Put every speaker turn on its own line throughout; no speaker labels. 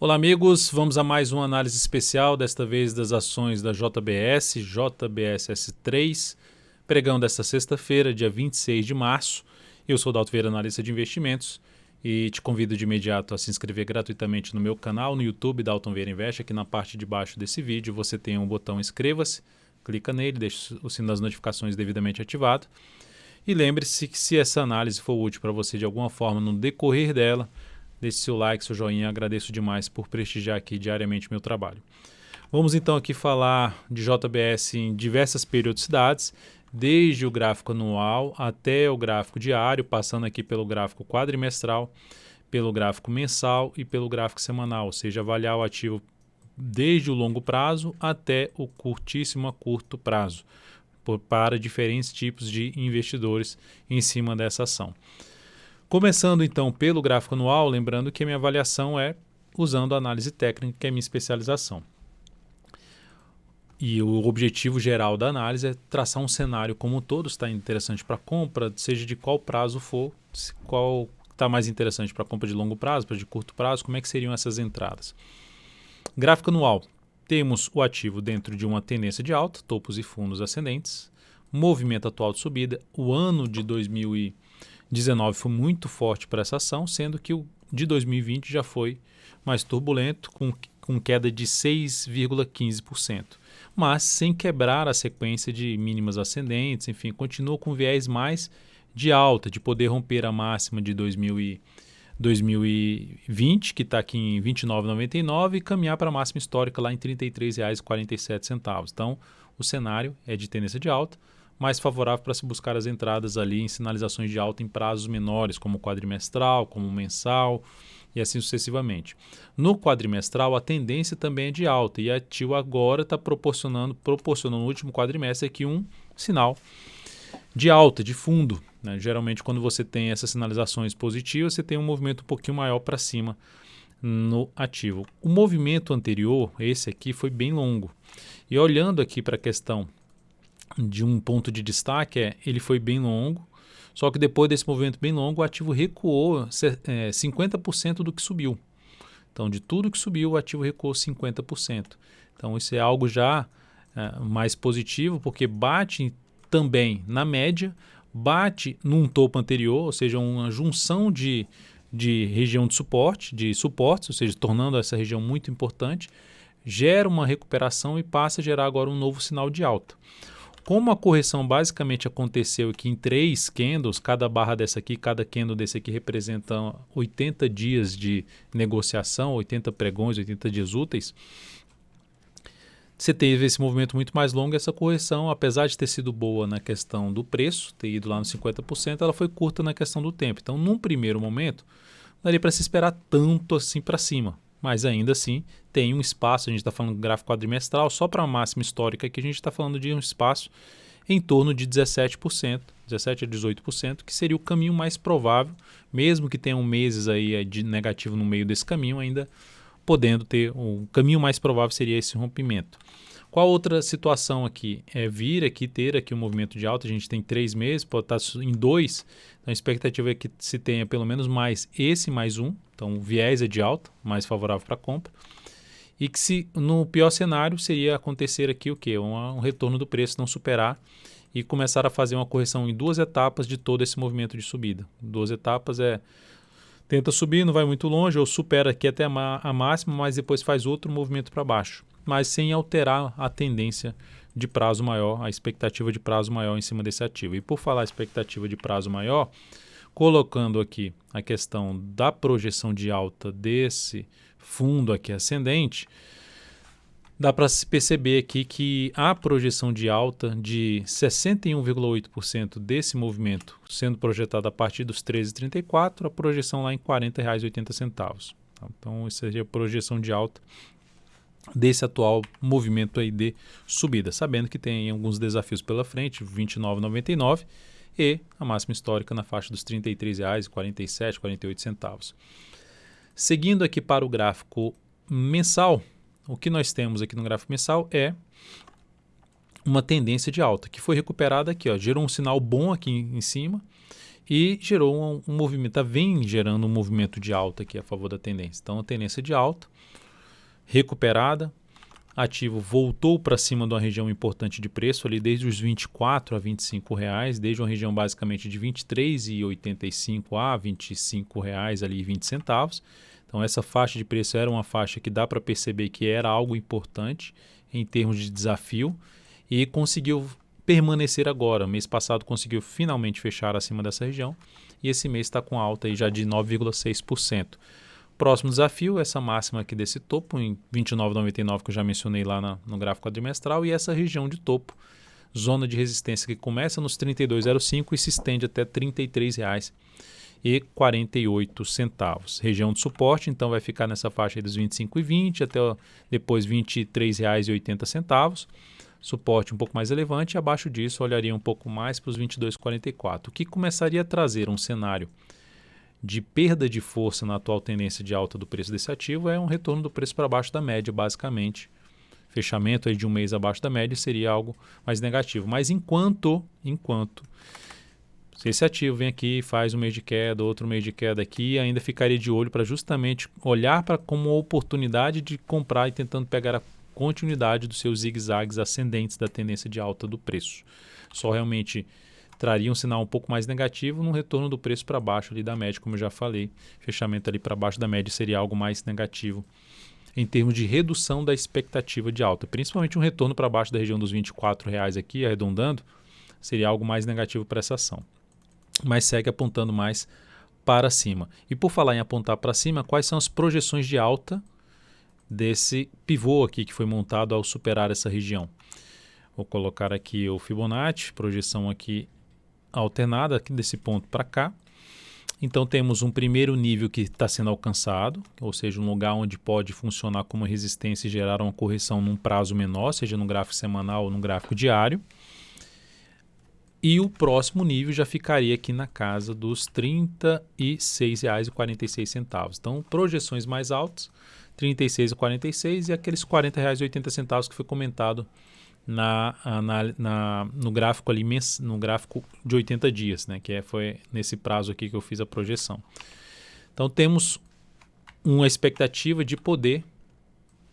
Olá, amigos. Vamos a mais uma análise especial, desta vez das ações da JBS, JBSS3, pregão desta sexta-feira, dia 26 de março. Eu sou o Dalton Vieira, analista de investimentos, e te convido de imediato a se inscrever gratuitamente no meu canal no YouTube, Dalton Vieira Invest. Aqui na parte de baixo desse vídeo você tem um botão inscreva-se, clica nele, deixa o sino das notificações devidamente ativado. E lembre-se que se essa análise for útil para você de alguma forma no decorrer dela, deixe seu like, seu joinha, agradeço demais por prestigiar aqui diariamente meu trabalho. Vamos então aqui falar de JBS em diversas periodicidades, desde o gráfico anual até o gráfico diário, passando aqui pelo gráfico quadrimestral, pelo gráfico mensal e pelo gráfico semanal, ou seja, avaliar o ativo desde o longo prazo até o curtíssimo a curto prazo, para diferentes tipos de investidores em cima dessa ação. Começando então pelo gráfico anual, lembrando que a minha avaliação é usando a análise técnica, que é a minha especialização. E o objetivo geral da análise é traçar um cenário como um todo, está interessante para compra, seja de qual prazo for, qual está mais interessante para compra de longo prazo, para de curto prazo, como é que seriam essas entradas. Gráfico anual, temos o ativo dentro de uma tendência de alta, topos e fundos ascendentes, movimento atual de subida. O ano de 2019 foi muito forte para essa ação, sendo que o de 2020 já foi mais turbulento, com queda de 6,15%, mas sem quebrar a sequência de mínimas ascendentes, enfim, continua com viés mais de alta, de poder romper a máxima de 2020, que está aqui em R$ 29,99, e caminhar para a máxima histórica lá em R$ 33,47. Então, o cenário é de tendência de alta, mais favorável para se buscar as entradas ali em sinalizações de alta em prazos menores, como quadrimestral, como mensal e assim sucessivamente. No quadrimestral, a tendência também é de alta e a TIL agora está proporcionando no último quadrimestre aqui um sinal de alta, de fundo, né? Geralmente, quando você tem essas sinalizações positivas, você tem um movimento um pouquinho maior para cima no ativo. O movimento anterior, esse aqui, foi bem longo. E olhando aqui para a questão de um ponto de destaque, ele foi bem longo, só que depois desse movimento bem longo, o ativo recuou 50% do que subiu. Então, de tudo que subiu, o ativo recuou 50%. Então, isso é algo já mais positivo, porque bate também na média, bate num topo anterior, ou seja, uma junção de região de suportes, ou seja, tornando essa região muito importante, gera uma recuperação e passa a gerar agora um novo sinal de alta. Como a correção basicamente aconteceu aqui em 3 candles, cada barra dessa aqui, cada candle desse aqui representa 80 dias de negociação, 80 pregões, 80 dias úteis, você teve esse movimento muito mais longo. Essa correção, apesar de ter sido boa na questão do preço, ter ido lá nos 50%, ela foi curta na questão do tempo. Então, num primeiro momento, não daria para se esperar tanto assim para cima. Mas ainda assim tem um espaço, a gente está falando do gráfico quadrimestral, só para a máxima histórica que a gente está falando de um espaço em torno de 17%, 17% a 18%, que seria o caminho mais provável, mesmo que tenham meses aí de negativo no meio desse caminho, ainda podendo ter, o caminho mais provável seria esse rompimento. Qual outra situação aqui? É vir aqui, ter aqui um movimento de alta, a gente tem 3 meses, pode estar em 2, então a expectativa é que se tenha pelo menos mais esse mais um, então o viés é de alta, mais favorável para compra, e que se no pior cenário seria acontecer aqui o quê? Um retorno do preço não superar e começar a fazer uma correção em 2 etapas de todo esse movimento de subida. 2 etapas tenta subir, não vai muito longe, ou supera aqui até a máxima, mas depois faz outro movimento para baixo, mas sem alterar a tendência de prazo maior, a expectativa de prazo maior em cima desse ativo. E por falar expectativa de prazo maior, colocando aqui a questão da projeção de alta desse fundo aqui ascendente, dá para se perceber aqui que a projeção de alta de 61,8% desse movimento sendo projetado a partir dos 13,34, a projeção lá em R$ 40,80. Então, essa seria a projeção de alta desse atual movimento aí de subida, sabendo que tem alguns desafios pela frente, R$ 29,99 e a máxima histórica na faixa dos R$ 33,47, 48 centavos. Seguindo aqui para o gráfico mensal, o que nós temos aqui no gráfico mensal é uma tendência de alta, que foi recuperada aqui, gerou um sinal bom aqui em cima e gerou um movimento, vem gerando um movimento de alta aqui a favor da tendência. Então, a tendência de alta, recuperada, ativo voltou para cima de uma região importante de preço, ali desde os 24 a 25 reais, desde uma região basicamente de 23,85 a 25 reais ali 20 centavos. Então essa faixa de preço era uma faixa que dá para perceber que era algo importante em termos de desafio e conseguiu permanecer agora. Mês passado conseguiu finalmente fechar acima dessa região e esse mês está com alta aí já de 9,6%. Próximo desafio, essa máxima aqui desse topo em 29,99 que eu já mencionei lá no gráfico quadrimestral, e essa região de topo, zona de resistência que começa nos 32,05 e se estende até R$ 33,48. Região de suporte, então vai ficar nessa faixa aí dos 25,20 até depois R$ 23,80. Suporte um pouco mais elevante e abaixo disso olharia um pouco mais para os 22,44, o que começaria a trazer um cenário de perda de força na atual tendência de alta do preço desse ativo, é um retorno do preço para baixo da média, basicamente. Fechamento aí de um mês abaixo da média seria algo mais negativo. Mas enquanto se esse ativo vem aqui e faz um mês de queda, outro mês de queda aqui, ainda ficaria de olho para justamente olhar para como uma oportunidade de comprar e tentando pegar a continuidade dos seus zigue-zagues ascendentes da tendência de alta do preço. Só realmente traria um sinal um pouco mais negativo no retorno do preço para baixo ali da média, como eu já falei. Fechamento ali para baixo da média seria algo mais negativo em termos de redução da expectativa de alta. Principalmente um retorno para baixo da região dos R$ 24 aqui, arredondando, seria algo mais negativo para essa ação. Mas segue apontando mais para cima. E por falar em apontar para cima, quais são as projeções de alta desse pivô aqui que foi montado ao superar essa região? Vou colocar aqui o Fibonacci, projeção aqui alternada aqui desse ponto para cá. Então temos um primeiro nível que está sendo alcançado, ou seja, um lugar onde pode funcionar como resistência e gerar uma correção num prazo menor, seja no gráfico semanal ou no gráfico diário. E o próximo nível já ficaria aqui na casa dos R$ 36,46. Então, projeções mais altas, R$ 36,46 e aqueles R$ 40,80 que foi comentado no gráfico ali, no gráfico de 80 dias, né, foi nesse prazo aqui que eu fiz a projeção. Então temos uma expectativa de poder,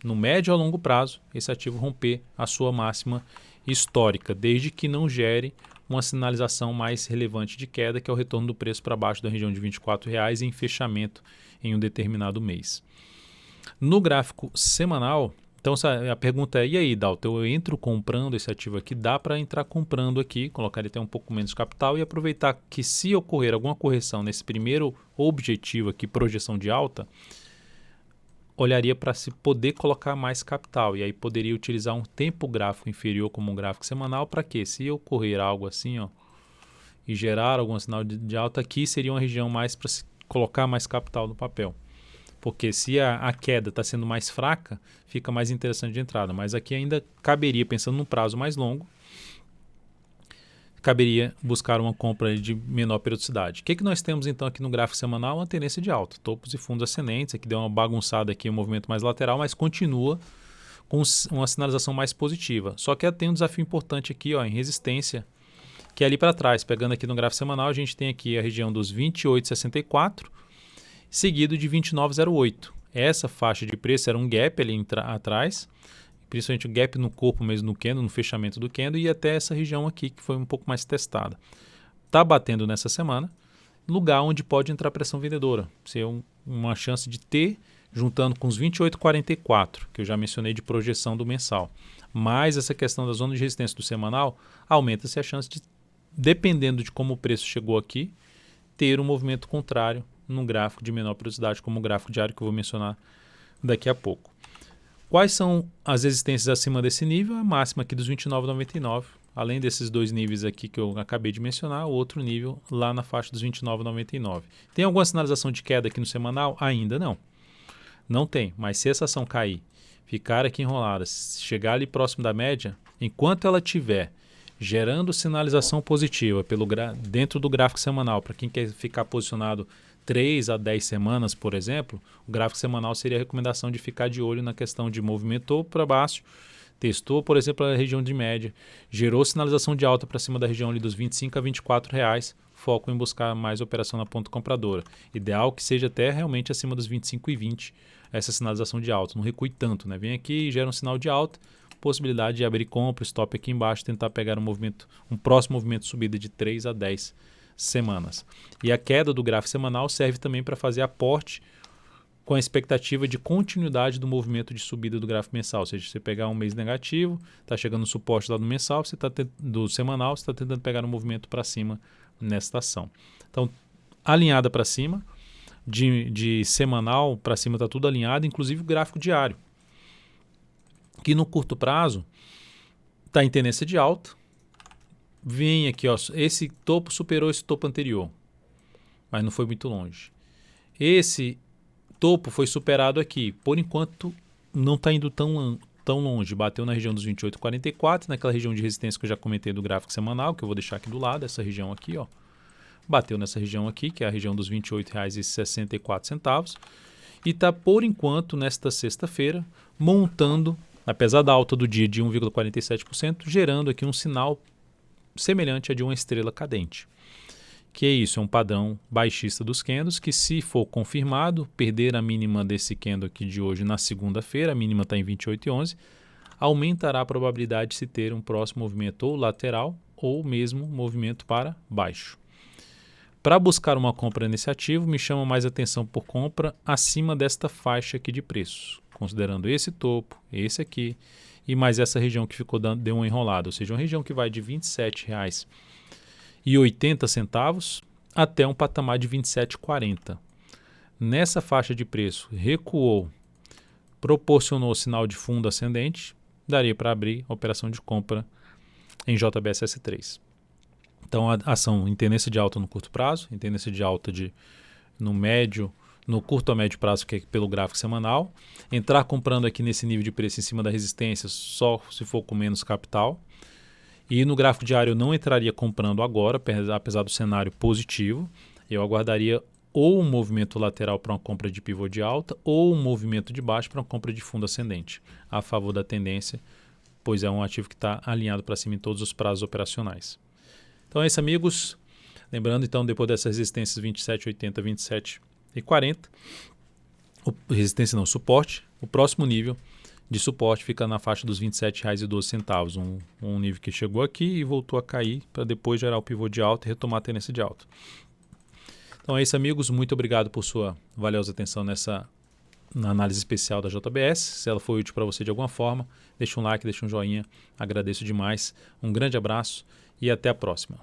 no médio a longo prazo, esse ativo romper a sua máxima histórica, desde que não gere uma sinalização mais relevante de queda, que é o retorno do preço para baixo da região de R$ 24 em fechamento em um determinado mês. No gráfico semanal, então a pergunta é, e aí, Dalton, eu entro comprando esse ativo aqui, dá para entrar comprando aqui, colocar ele até um pouco menos de capital e aproveitar que se ocorrer alguma correção nesse primeiro objetivo aqui, projeção de alta, olharia para se poder colocar mais capital e aí poderia utilizar um tempo gráfico inferior como um gráfico semanal para que se ocorrer algo assim, ó, e gerar algum sinal de alta aqui, seria uma região mais para se colocar mais capital no papel. Porque se a queda está sendo mais fraca, fica mais interessante de entrada. Mas aqui ainda caberia, pensando num prazo mais longo, caberia buscar uma compra de menor periodicidade. O que nós temos então aqui no gráfico semanal? Uma tendência de alta, topos e fundos ascendentes. Aqui deu uma bagunçada aqui, um movimento mais lateral, mas continua com uma sinalização mais positiva. Só que tem um desafio importante aqui, ó, em resistência, que é ali para trás. Pegando aqui no gráfico semanal, a gente tem aqui a região dos 28,64, seguido de 29,08. Essa faixa de preço era um gap ali atrás, principalmente o gap no corpo mesmo, no candle, no fechamento do candle, e até essa região aqui que foi um pouco mais testada. Está batendo nessa semana, lugar onde pode entrar pressão vendedora, ser uma chance de ter, juntando com os 28,44, que eu já mencionei de projeção do mensal, mais essa questão da zona de resistência do semanal, aumenta-se a chance de, dependendo de como o preço chegou aqui, ter um movimento contrário num gráfico de menor periodicidade, como o gráfico diário que eu vou mencionar daqui a pouco. Quais são as resistências acima desse nível? A máxima aqui dos 29,99, além desses dois níveis aqui que eu acabei de mencionar, o outro nível lá na faixa dos 29,99. Tem alguma sinalização de queda aqui no semanal? Ainda não. Não tem, mas se essa ação cair, ficar aqui enrolada, chegar ali próximo da média, enquanto ela tiver gerando sinalização positiva dentro do gráfico semanal, para quem quer ficar posicionado 3 a 10 semanas, por exemplo, o gráfico semanal seria a recomendação de ficar de olho na questão de movimentou para baixo, testou, por exemplo, a região de média, gerou sinalização de alta para cima da região ali dos 25 a 24 reais, foco em buscar mais operação na ponta compradora. Ideal que seja até realmente acima dos 25,20 essa sinalização de alta, não recue tanto, né? Vem aqui e gera um sinal de alta, possibilidade de abrir compra, stop aqui embaixo, tentar pegar um próximo movimento de subida de 3 a 10 semanas. E a queda do gráfico semanal serve também para fazer aporte com a expectativa de continuidade do movimento de subida do gráfico mensal. Ou seja, se você pegar um mês negativo, está chegando no suporte lá do mensal, do semanal, você está tentando pegar um movimento para cima nesta ação. Então, alinhada para cima, de semanal para cima está tudo alinhado, inclusive o gráfico diário, que no curto prazo está em tendência de alta. Vem aqui, ó, esse topo superou esse topo anterior, mas não foi muito longe. Esse topo foi superado aqui. Por enquanto, não está indo tão longe. Bateu na região dos 28,44, naquela região de resistência que eu já comentei do gráfico semanal, que eu vou deixar aqui do lado, essa região aqui, ó. Bateu nessa região aqui, que é a região dos R$ 28,64. E está, por enquanto, nesta sexta-feira, montando, apesar da alta do dia de 1,47%, gerando aqui um sinal semelhante a de uma estrela cadente. Que é isso, é um padrão baixista dos candles que, se for confirmado, perder a mínima desse candle aqui de hoje na segunda-feira, a mínima está em 28,11, aumentará a probabilidade de se ter um próximo movimento ou lateral ou mesmo movimento para baixo. Para buscar uma compra nesse ativo, me chama mais atenção por compra acima desta faixa aqui de preços, considerando esse topo, esse aqui e mais essa região que deu uma enrolada, ou seja, uma região que vai de R$ 27,80 até um patamar de R$ 27,40. Nessa faixa de preço, recuou, proporcionou sinal de fundo ascendente, daria para abrir a operação de compra em JBSS3. Então, a ação em tendência de alta no curto prazo, em tendência de alta no curto a médio prazo, que é pelo gráfico semanal. Entrar comprando aqui nesse nível de preço em cima da resistência só se for com menos capital. E no gráfico diário eu não entraria comprando agora, apesar do cenário positivo. Eu aguardaria ou um movimento lateral para uma compra de pivô de alta ou um movimento de baixo para uma compra de fundo ascendente, a favor da tendência, pois é um ativo que está alinhado para cima em todos os prazos operacionais. Então é isso, amigos. Lembrando, então, depois dessas resistências 27,80, 27,40, resistência não, suporte, o próximo nível de suporte fica na faixa dos R$ 27,12, um nível que chegou aqui e voltou a cair para depois gerar o pivô de alta e retomar a tendência de alta. Então é isso, amigos. Muito obrigado por sua valiosa atenção na análise especial da JBS. Se ela foi útil para você de alguma forma, deixa um like, deixa um joinha. Agradeço demais. Um grande abraço e até a próxima.